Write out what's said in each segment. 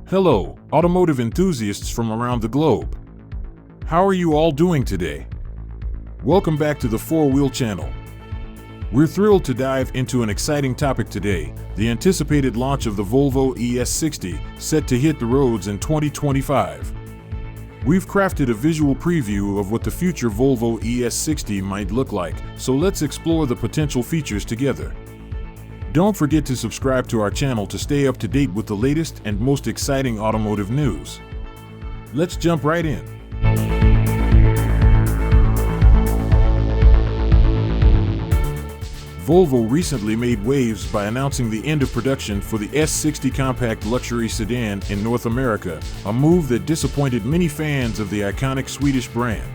Hello, automotive enthusiasts from around the globe. How are you all doing today? Welcome back to the 4-Wheel channel. We're thrilled to dive into an exciting topic today, the anticipated launch of the Volvo ES60, set to hit the roads in 2025. We've crafted a visual preview of what the future Volvo ES60 might look like, so let's explore the potential features together. Don't forget to subscribe to our channel to stay up to date with the latest and most exciting automotive news. Let's jump right in. Volvo recently made waves by announcing the end of production for the S60 compact luxury sedan in North America, a move that disappointed many fans of the iconic Swedish brand.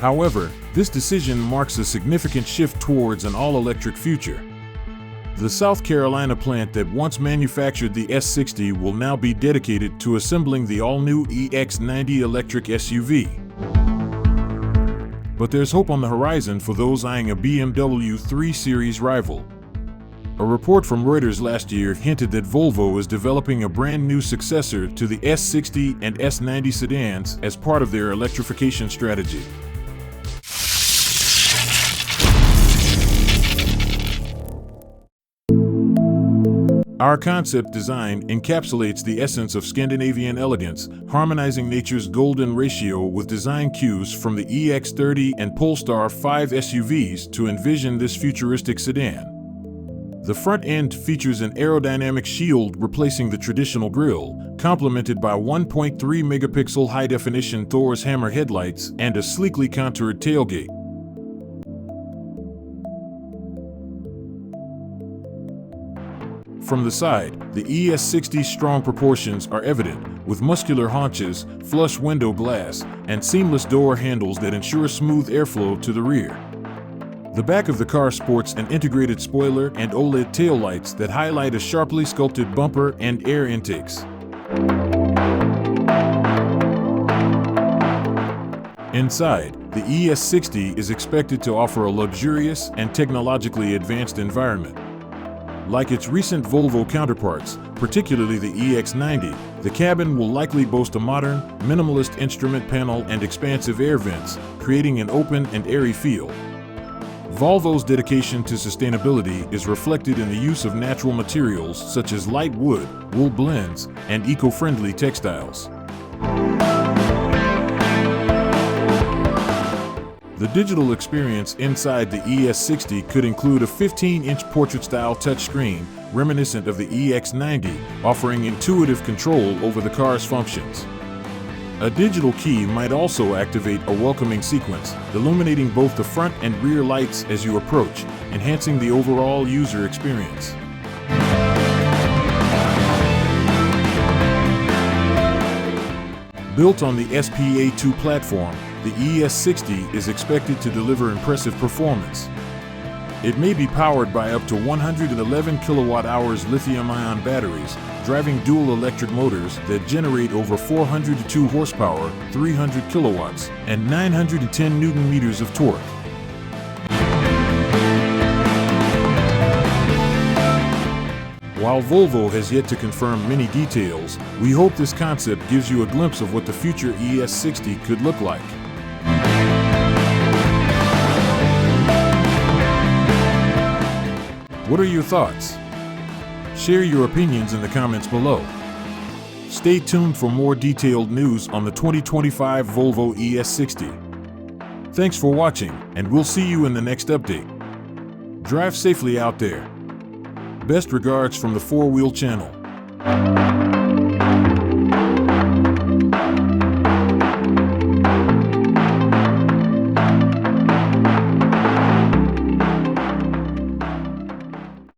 However, this decision marks a significant shift towards an all-electric future. The South Carolina plant that once manufactured the S60 will now be dedicated to assembling the all-new EX90 electric SUV. But there's hope on the horizon for those eyeing a BMW 3 Series rival. A report from Reuters last year hinted that Volvo is developing a brand new successor to the S60 and S90 sedans as part of their electrification strategy. Our concept design encapsulates the essence of Scandinavian elegance, harmonizing nature's golden ratio with design cues from the EX30 and Polestar 5 SUVs to envision this futuristic sedan. The front end features an aerodynamic shield replacing the traditional grille, complemented by 1.3-megapixel high-definition Thor's hammer headlights and a sleekly contoured tailgate. From the side, the ES60's strong proportions are evident, with muscular haunches, flush window glass, and seamless door handles that ensure smooth airflow to the rear. The back of the car sports an integrated spoiler and OLED taillights that highlight a sharply sculpted bumper and air intakes. Inside, the ES60 is expected to offer a luxurious and technologically advanced environment. Like its recent Volvo counterparts, particularly the EX90, the cabin will likely boast a modern, minimalist instrument panel and expansive air vents, creating an open and airy feel. Volvo's dedication to sustainability is reflected in the use of natural materials such as light wood, wool blends, and eco-friendly textiles. The digital experience inside the ES60 could include a 15-inch portrait-style touchscreen, reminiscent of the EX90, offering intuitive control over the car's functions. A digital key might also activate a welcoming sequence, illuminating both the front and rear lights as you approach, enhancing the overall user experience. Built on the SPA2 platform, the ES60 is expected to deliver impressive performance. It may be powered by up to 111 kilowatt-hours lithium-ion batteries, driving dual electric motors that generate over 402 horsepower, 300 kilowatts, and 910 newton-meters of torque. While Volvo has yet to confirm many details, we hope this concept gives you a glimpse of what the future ES60 could look like. What are your thoughts? Share your opinions in the comments below. Stay tuned for more detailed news on the 2025 Volvo ES60. Thanks for watching, and we'll see you in the next update. Drive safely out there. Best regards from the 4-Wheel channel.